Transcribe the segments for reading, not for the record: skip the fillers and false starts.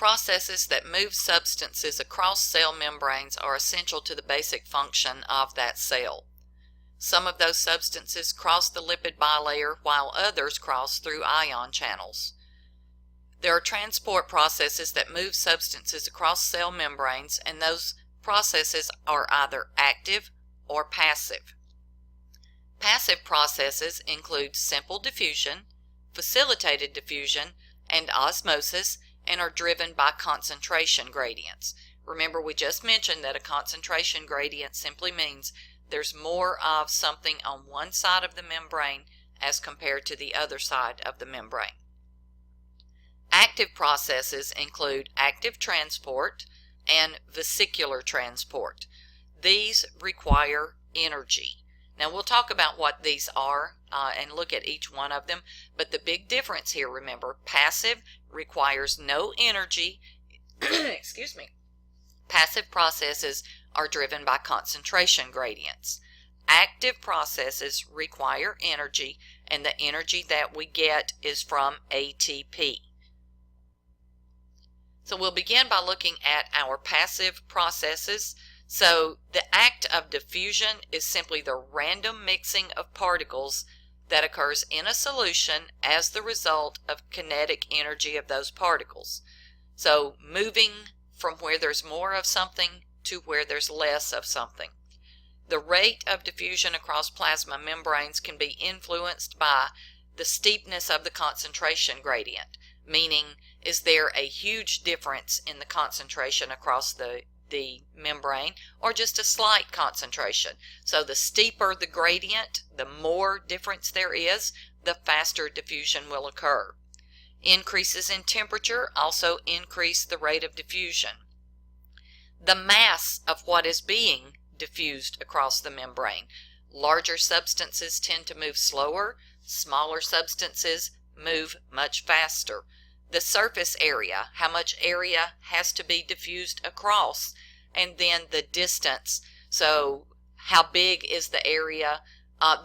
processes that move substances across cell membranes are essential to the basic function of that cell. Some of those substances cross the lipid bilayer while others cross through ion channels. There are transport processes that move substances across cell membranes, and those processes are either active or passive. Passive processes include simple diffusion, facilitated diffusion, and osmosis, and are driven by concentration gradients. Remember, we just mentioned that a concentration gradient simply means there's more of something on one side of the membrane as compared to the other side of the membrane. Active processes include active transport and vesicular transport. These require energy. Now we'll talk about what these are and look at each one of them, but the big difference here, remember, passive requires no energy. Excuse me. Passive processes are driven by concentration gradients. Active processes require energy, and the energy that we get is from ATP. So we'll begin by looking at our passive processes. So the act of diffusion is simply the random mixing of particles that occurs in a solution as the result of kinetic energy of those particles. So moving from where there's more of something to where there's less of something. The rate of diffusion across plasma membranes can be influenced by the steepness of the concentration gradient, meaning is there a huge difference in the concentration across the membrane or just a slight concentration. So the steeper the gradient, the more difference there is, the faster diffusion will occur. Increases in temperature also increase the rate of diffusion. The mass of what is being diffused across the membrane. Larger substances tend to move slower, smaller substances move much faster. The surface area, how much area has to be diffused across, and then the distance. So how big is the area,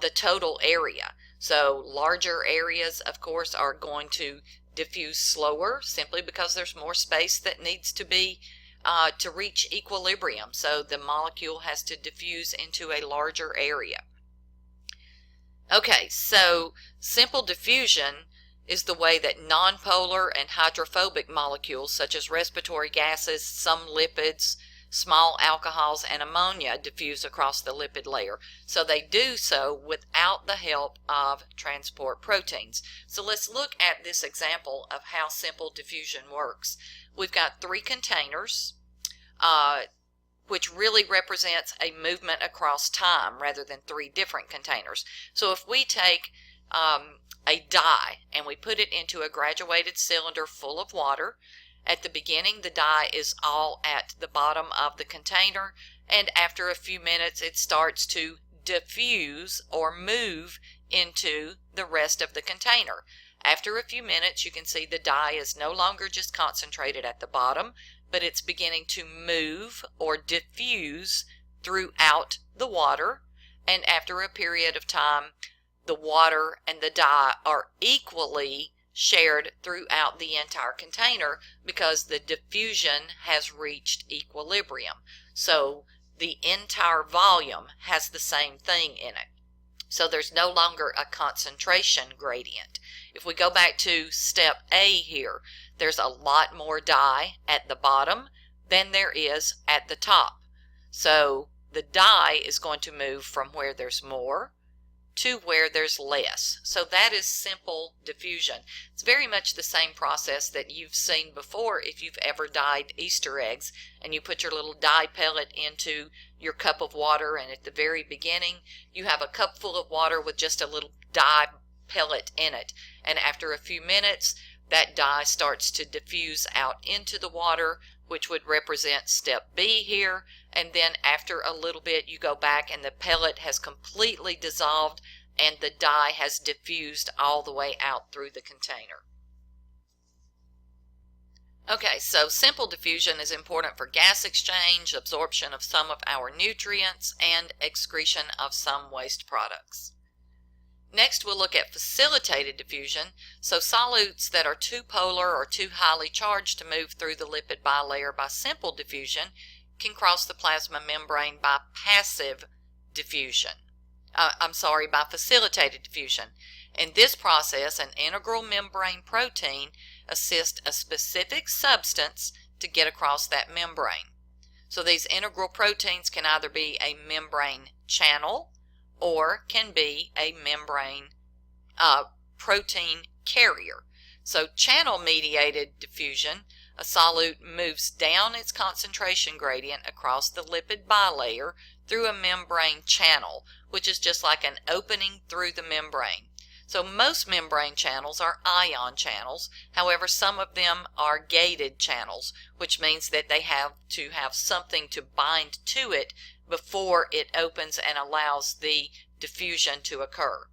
the total area. So larger areas, of course, are going to diffuse slower simply because there's more space that needs to be to reach equilibrium. So the molecule has to diffuse into a larger area. Okay, so simple diffusion is the way that nonpolar and hydrophobic molecules such as respiratory gases, some lipids, small alcohols, and ammonia diffuse across the lipid layer. So they do so without the help of transport proteins. So let's look at this example of how simple diffusion works. We've got 3 containers, which really represents a movement across time rather than 3 different containers. So if we take a dye and we put it into a graduated cylinder full of water, at the beginning the dye is all at the bottom of the container, and after a few minutes it starts to diffuse or move into the rest of the container. After a few minutes you can see the dye is no longer just concentrated at the bottom, but it's beginning to move or diffuse throughout the water, and after a period of time the water and the dye are equally shared throughout the entire container because the diffusion has reached equilibrium. So the entire volume has the same thing in it. So there's no longer a concentration gradient. If we go back to step A here, there's a lot more dye at the bottom than there is at the top. So the dye is going to move from where there's more to where there's less. So that is simple diffusion. It's very much the same process that you've seen before if you've ever dyed Easter eggs and you put your little dye pellet into your cup of water, and at the very beginning you have a cup full of water with just a little dye pellet in it, and after a few minutes that dye starts to diffuse out into the water, which would represent step B here, and then after a little bit you go back and the pellet has completely dissolved and the dye has diffused all the way out through the container. Okay, so simple diffusion is important for gas exchange, absorption of some of our nutrients, and excretion of some waste products. Next, we'll look at facilitated diffusion. So solutes that are too polar or too highly charged to move through the lipid bilayer by simple diffusion can cross the plasma membrane by passive diffusion. By facilitated diffusion. In this process, an integral membrane protein assists a specific substance to get across that membrane. So these integral proteins can either be a membrane channel or can be a membrane protein carrier. So channel-mediated diffusion, a solute moves down its concentration gradient across the lipid bilayer through a membrane channel, which is just like an opening through the membrane. So most membrane channels are ion channels. However, some of them are gated channels, which means that they have to have something to bind to it before it opens and allows the diffusion to occur.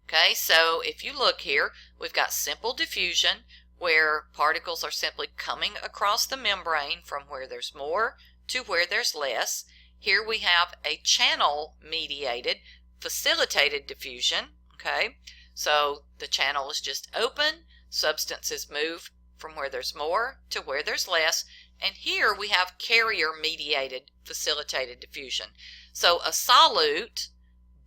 Okay, so if you look here, we've got simple diffusion where particles are simply coming across the membrane from where there's more to where there's less. Here we have a channel-mediated, facilitated diffusion. Okay, so the channel is just open, substances move from where there's more to where there's less, and here we have carrier-mediated, facilitated diffusion. So a solute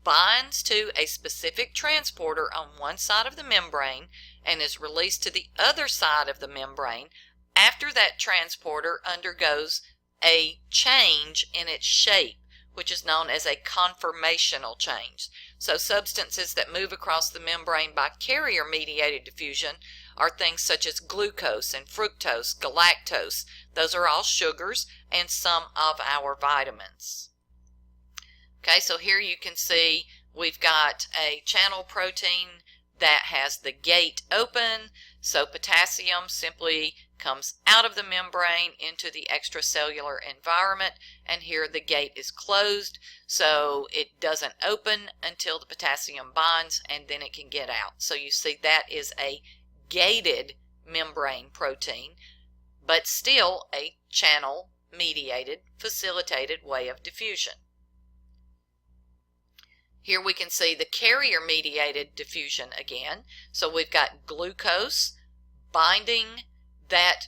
binds to a specific transporter on one side of the membrane and is released to the other side of the membrane after that transporter undergoes a change in its shape, which is known as a conformational change. So substances that move across the membrane by carrier-mediated diffusion are things such as glucose and fructose, galactose. Those are all sugars and some of our vitamins. Okay, so here you can see we've got a channel protein that has the gate open. So potassium simply comes out of the membrane into the extracellular environment, and here the gate is closed, so it doesn't open until the potassium binds, and then it can get out. So you see that is a gated membrane protein, but still a channel-mediated, facilitated way of diffusion. Here we can see the carrier-mediated diffusion again. So we've got glucose binding that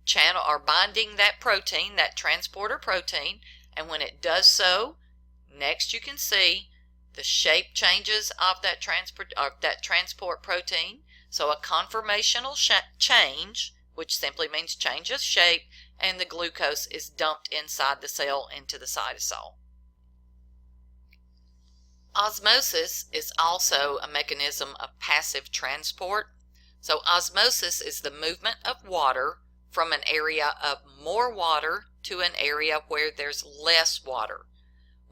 channel, or binding that protein, that transporter protein, and when it does so, next you can see the shape changes of that transport protein. So a conformational change, which simply means change of shape, and the glucose is dumped inside the cell into the cytosol. Osmosis is also a mechanism of passive transport. So osmosis is the movement of water from an area of more water to an area where there's less water.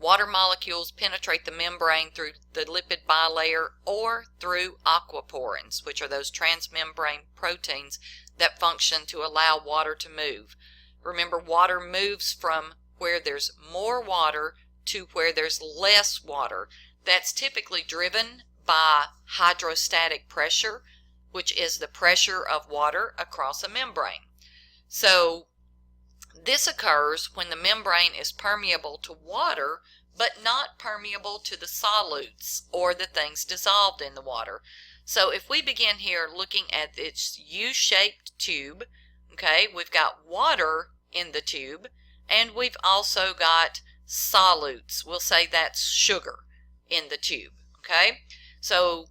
Water molecules penetrate the membrane through the lipid bilayer or through aquaporins, which are those transmembrane proteins that function to allow water to move. Remember, water moves from where there's more water to where there's less water. That's typically driven by hydrostatic pressure, which is the pressure of water across a membrane. So this occurs when the membrane is permeable to water, but not permeable to the solutes or the things dissolved in the water. So if we begin here looking at its U-shaped tube, okay, we've got water in the tube, and we've also got solutes. We'll say that's sugar in the tube, okay? So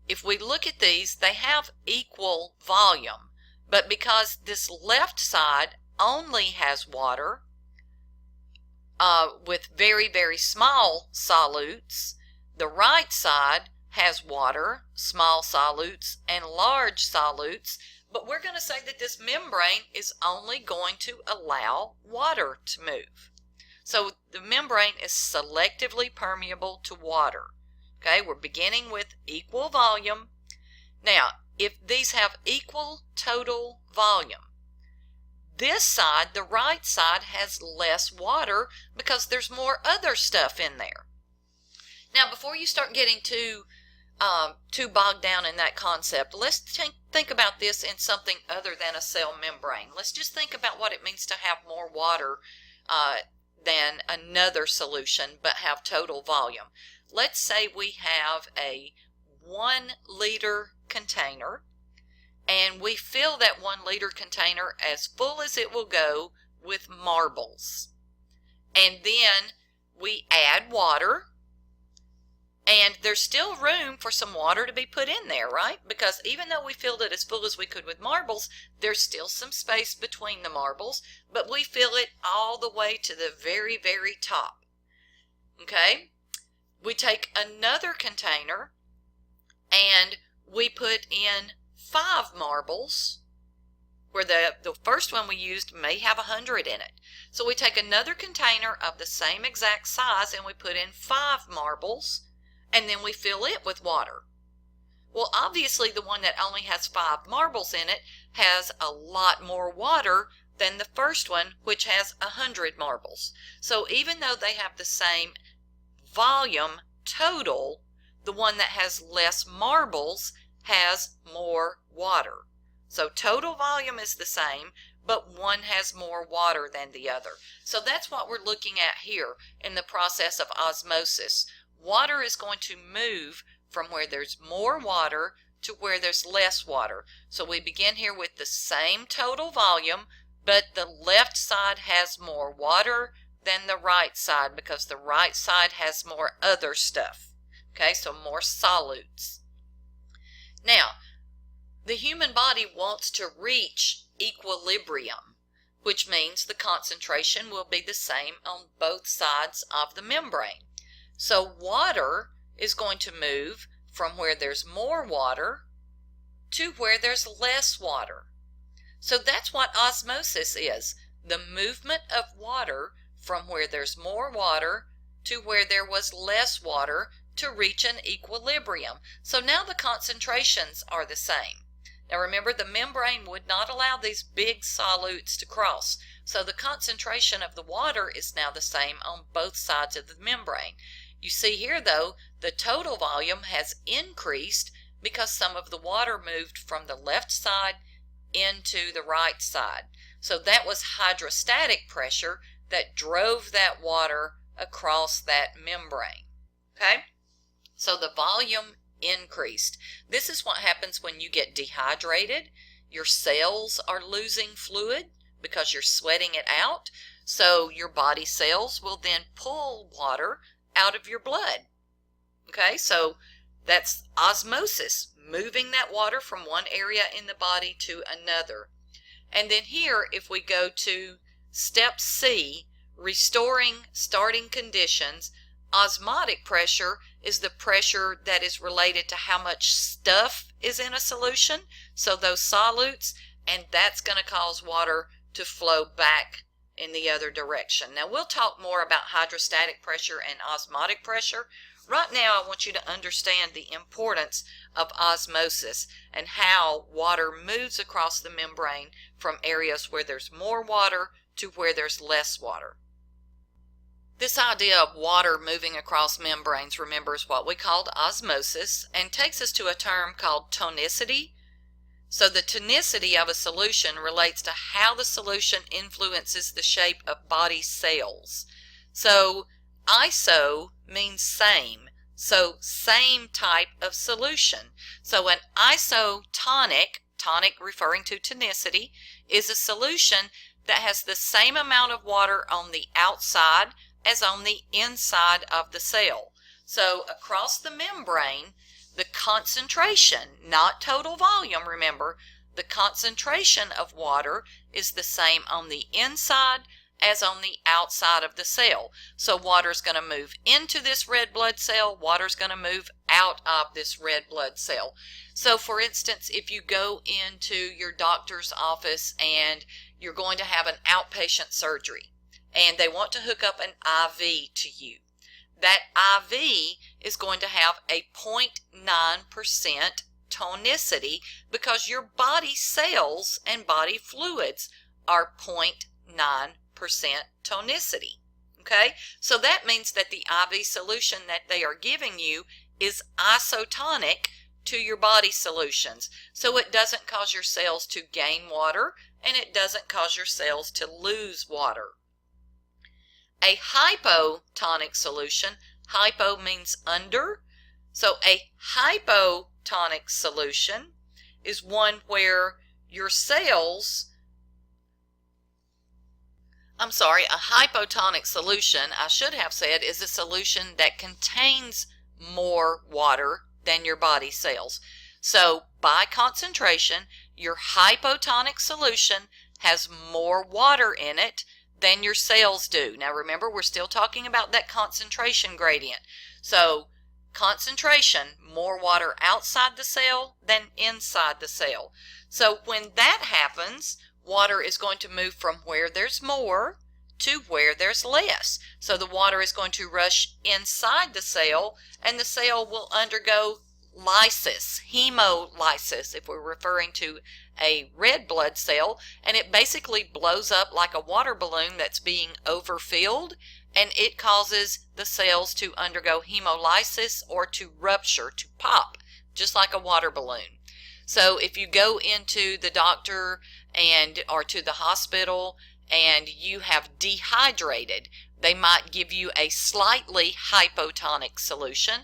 if we look at these, they have equal volume, but because this left side only has water with very, very small solutes, the right side has water, small solutes, and large solutes, but we're going to say that this membrane is only going to allow water to move. So the membrane is selectively permeable to water. Okay, we're beginning with equal volume. Now, if these have equal total volume, this side, the right side, has less water because there's more other stuff in there. Now, before you start getting too bogged down in that concept, let's think about this in something other than a cell membrane. Let's just think about what it means to have more water than another solution, but have total volume. let's say we have a 1 liter container, and we fill that 1 liter container as full as it will go with marbles. And then we add water, and there's still room for some water to be put in there, right? Because even though we filled it as full as we could with marbles, there's still some space between the marbles, but we fill it all the way to the very, very top. Okay? We take another container and we put in 5 marbles, where the first one we used may have 100 in it. So we take another container of the same exact size and we put in 5 marbles, and then we fill it with water. Well, obviously the one that only has 5 marbles in it has a lot more water than the first one, which has 100 marbles. So even though they have the same volume total, the one that has less marbles has more water. So total volume is the same, but one has more water than the other. So that's what we're looking at here in the process of osmosis. Water is going to move from where there's more water to where there's less water. So we begin here with the same total volume, but the left side has more water than the right side because the right side has more other stuff. Okay, so more solutes. Now, the human body wants to reach equilibrium, which means the concentration will be the same on both sides of the membrane. So water is going to move from where there's more water to where there's less water. So that's what osmosis is, the movement of water from where there's more water to where there was less water to reach an equilibrium. So now the concentrations are the same. Now remember, the membrane would not allow these big solutes to cross. So the concentration of the water is now the same on both sides of the membrane. You see here, though, the total volume has increased because some of the water moved from the left side into the right side. So that was hydrostatic pressure that drove that water across that membrane. Okay? So the volume increased. This is what happens when you get dehydrated. Your cells are losing fluid because you're sweating it out. So your body cells will then pull water out of your blood. Okay, so that's osmosis, moving that water from one area in the body to another. And then here, if we go to step C, restoring starting conditions, osmotic pressure is the pressure that is related to how much stuff is in a solution, so those solutes, and that's going to cause water to flow back in the other direction. Now we'll talk more about hydrostatic pressure and osmotic pressure. Right now I want you to understand the importance of osmosis and how water moves across the membrane from areas where there's more water to where there's less water. This idea of water moving across membranes, remember, is what we called osmosis, and takes us to a term called tonicity. So the tonicity of a solution relates to how the solution influences the shape of body cells. So iso means same, so same type of solution. So an isotonic, tonic referring to tonicity, is a solution that has the same amount of water on the outside as on the inside of the cell. So across the membrane, the concentration, not total volume, remember, the concentration of water is the same on the inside as on the outside of the cell. So water is going to move into this red blood cell, water is going to move out of this red blood cell. So for instance, if you go into your doctor's office and you're going to have an outpatient surgery and they want to hook up an IV to you, that IV is going to have a 0.9% tonicity because your body cells and body fluids are 0.9% tonicity. Okay, so that means that the IV solution that they are giving you is isotonic to your body solutions. So it doesn't cause your cells to gain water and it doesn't cause your cells to lose water. A hypotonic solution, Hypo means under. So a hypotonic solution is one where your cells, a hypotonic solution, I should have said, is a solution that contains more water than your body cells. So by concentration, your hypotonic solution has more water in it than your cells do. Now remember, we're still talking about that concentration gradient. So concentration, more water outside the cell than inside the cell. So when that happens, water is going to move from where there's more to where there's less. So the water is going to rush inside the cell, and the cell will undergo lysis, hemolysis, if we're referring to a red blood cell, and it basically blows up like a water balloon that's being overfilled, and it causes the cells to undergo hemolysis or to rupture, to pop, just like a water balloon. So if you go into the doctor or to the hospital and you have dehydrated, they might give you a slightly hypotonic solution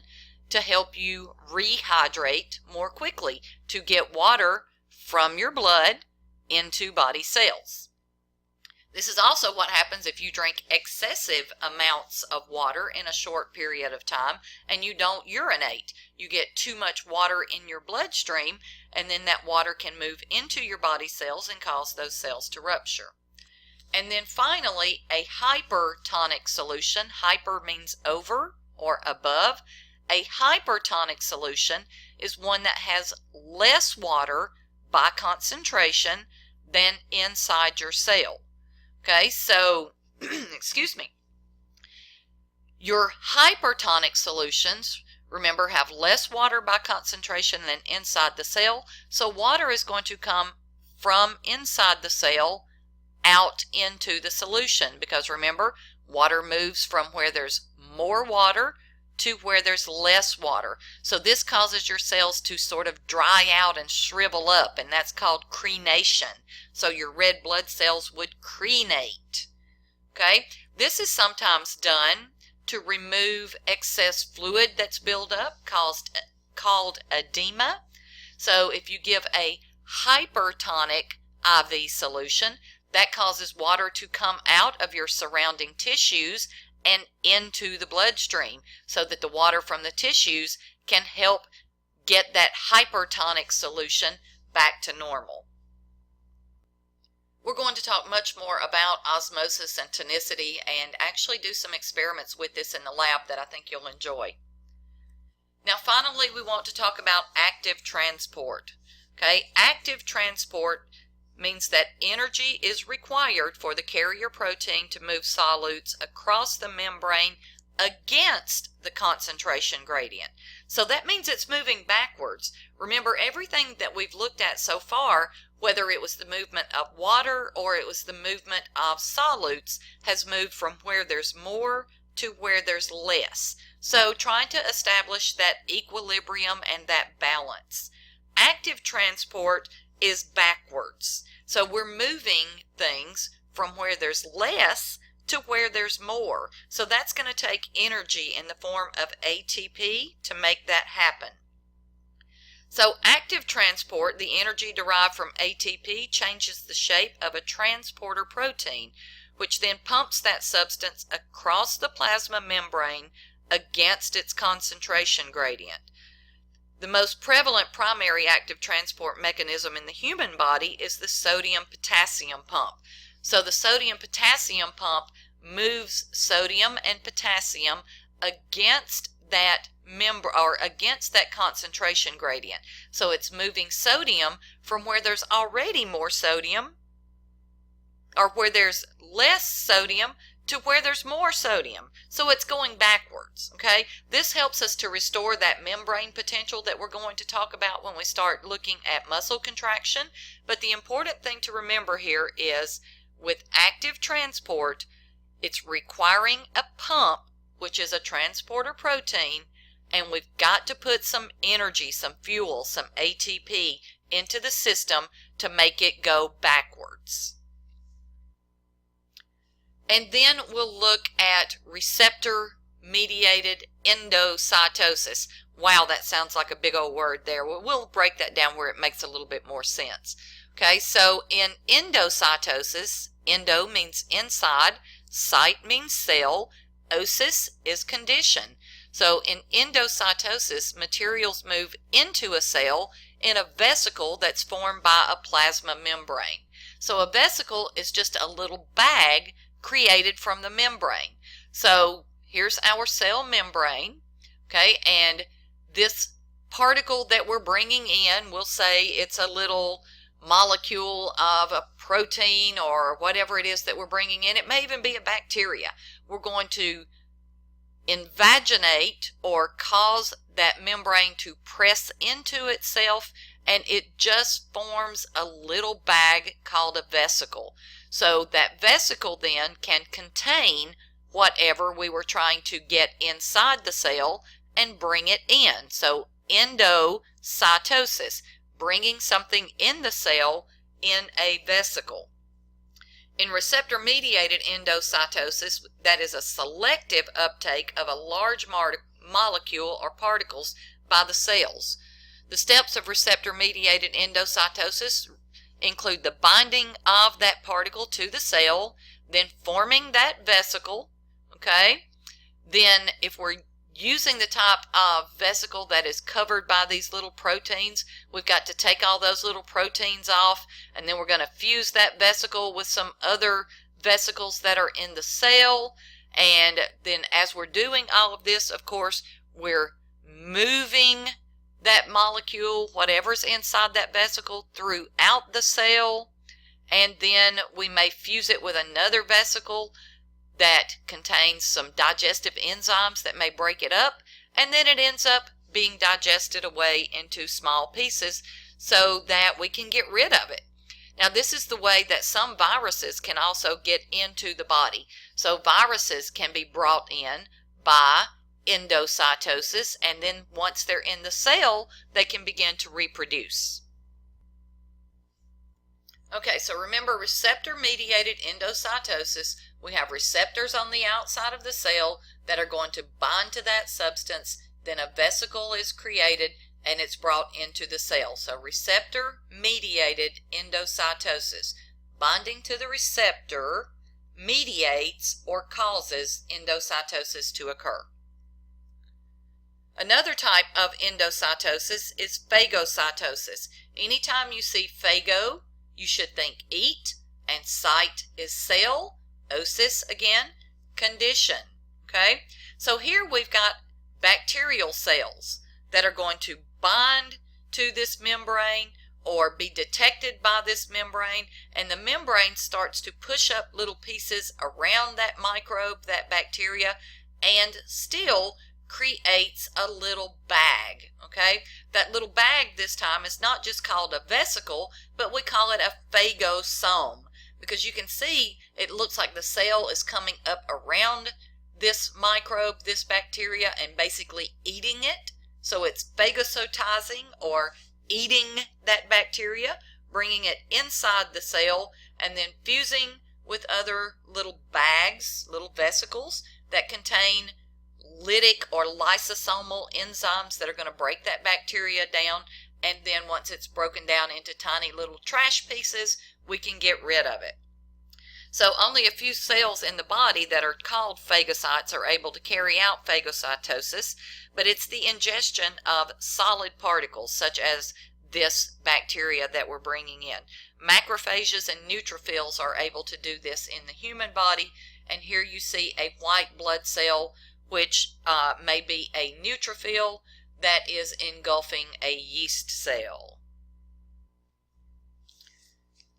to help you rehydrate more quickly, to get water from your blood into body cells. This is also what happens if you drink excessive amounts of water in a short period of time and you don't urinate. You get too much water in your bloodstream, and then that water can move into your body cells and cause those cells to rupture. And then finally, a hypertonic solution. Hyper means over or above. A hypertonic solution is one that has less water by concentration than inside your cell. Okay, so, excuse me, your hypertonic solutions, remember, have less water by concentration than inside the cell, so water is going to come from inside the cell out into the solution, because remember, water moves from where there's more water to where there's less water. So this causes your cells to sort of dry out and shrivel up, and that's called crenation. So your red blood cells would crenate. Okay? This is sometimes done to remove excess fluid that's built up, called edema. So if you give a hypertonic IV solution, that causes water to come out of your surrounding tissues and into the bloodstream, so that the water from the tissues can help get that hypertonic solution back to normal. We're going to talk much more about osmosis and tonicity and actually do some experiments with this in the lab that I think you'll enjoy. Now finally, we want to talk about active transport. Okay, active transport means that energy is required for the carrier protein to move solutes across the membrane against the concentration gradient. So that means it's moving backwards. Remember, everything that we've looked at so far, whether it was the movement of water or it was the movement of solutes, has moved from where there's more to where there's less. So trying to establish that equilibrium and that balance. Active transport is backwards. So we're moving things from where there's less to where there's more. So that's going to take energy in the form of ATP to make that happen. So active transport, the energy derived from ATP, changes the shape of a transporter protein, which then pumps that substance across the plasma membrane against its concentration gradient. The most prevalent primary active transport mechanism in the human body is the sodium-potassium pump. So the sodium-potassium pump moves sodium and potassium against that against that concentration gradient. So it's moving sodium from where there's already more sodium, or where there's less sodium, to where there's more sodium. So it's going backwards, okay? This helps us to restore that membrane potential that we're going to talk about when we start looking at muscle contraction. But the important thing to remember here is, with active transport, it's requiring a pump, which is a transporter protein, and we've got to put some energy, some fuel, some ATP into the system to make it go backwards. And then we'll look at receptor mediated endocytosis. Wow, that sounds like a big old word there. Well, we'll break that down where it makes a little bit more sense. Okay, so in endocytosis, endo means inside, cyte means cell, osis is condition. So in endocytosis, materials move into a cell in a vesicle that's formed by a plasma membrane. So a vesicle is just a little bag created from the membrane. So here's our cell membrane, okay, and this particle that we're bringing in, we'll say it's a little molecule of a protein or whatever it is that we're bringing in. It may even be a bacteria. We're going to invaginate or cause that membrane to press into itself, and it just forms a little bag called a vesicle. So that vesicle then can contain whatever we were trying to get inside the cell and bring it in. So endocytosis, bringing something in the cell in a vesicle. In receptor-mediated endocytosis, that is a selective uptake of a large molecule or particles by the cells. The steps of receptor-mediated endocytosis include the binding of that particle to the cell, then forming that vesicle, okay? Then if we're using the type of vesicle that is covered by these little proteins, we've got to take all those little proteins off, and then we're going to fuse that vesicle with some other vesicles that are in the cell. And then as we're doing all of this, of course, we're moving that molecule, whatever's inside that vesicle, throughout the cell, and then we may fuse it with another vesicle that contains some digestive enzymes that may break it up, and then it ends up being digested away into small pieces so that we can get rid of it. Now, this is the way that some viruses can also get into the body. So viruses can be brought in by endocytosis, and then once they're in the cell, they can begin to reproduce. Okay, so remember, receptor-mediated endocytosis, we have receptors on the outside of the cell that are going to bind to that substance, then a vesicle is created and it's brought into the cell. So receptor-mediated endocytosis, binding to the receptor mediates or causes endocytosis to occur. Another type of endocytosis is phagocytosis. Anytime you see phago, you should think eat, and cyte is cell, osis again, condition, okay? So here we've got bacterial cells that are going to bind to this membrane or be detected by this membrane, and the membrane starts to push up little pieces around that microbe, that bacteria, and still creates a little bag, okay? That little bag this time is not just called a vesicle, but we call it a phagosome, because you can see it looks like the cell is coming up around this microbe, this bacteria, and basically eating it. So it's phagocytizing or eating that bacteria, bringing it inside the cell, and then fusing with other little bags, little vesicles that contain lytic or lysosomal enzymes that are going to break that bacteria down, and then once it's broken down into tiny little trash pieces, we can get rid of it. So only a few cells in the body that are called phagocytes are able to carry out phagocytosis, but it's the ingestion of solid particles such as this bacteria that we're bringing in. Macrophages and neutrophils are able to do this in the human body, and here you see a white blood cell which may be a neutrophil that is engulfing a yeast cell.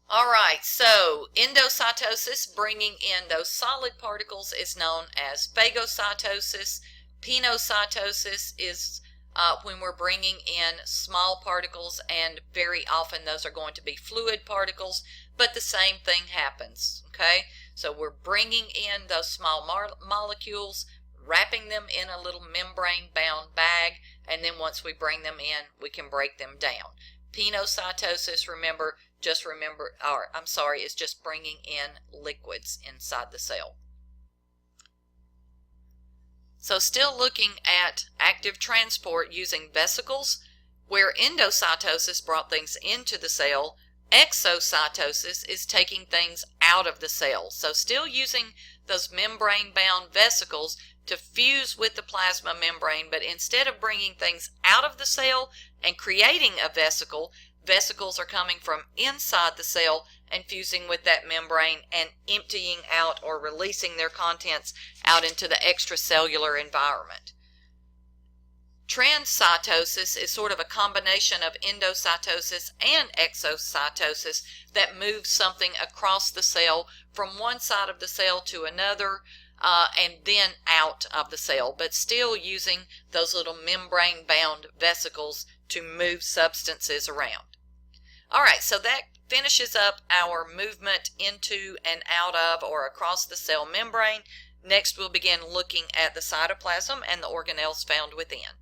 All right, so endocytosis, bringing in those solid particles, is known as phagocytosis. Penocytosis is when we're bringing in small particles, and very often those are going to be fluid particles, but the same thing happens, okay? So we're bringing in those small molecules, wrapping them in a little membrane-bound bag, and then once we bring them in, we can break them down. Penocytosis, is just bringing in liquids inside the cell. So still looking at active transport using vesicles, where endocytosis brought things into the cell, exocytosis is taking things out of the cell. So still using those membrane-bound vesicles to fuse with the plasma membrane, but instead of bringing things out of the cell and creating a vesicle, vesicles are coming from inside the cell and fusing with that membrane and emptying out or releasing their contents out into the extracellular environment. Transcytosis is sort of a combination of endocytosis and exocytosis that moves something across the cell from one side of the cell to another, and then out of the cell, but still using those little membrane-bound vesicles to move substances around. All right, so that finishes up our movement into and out of or across the cell membrane. Next, we'll begin looking at the cytoplasm and the organelles found within.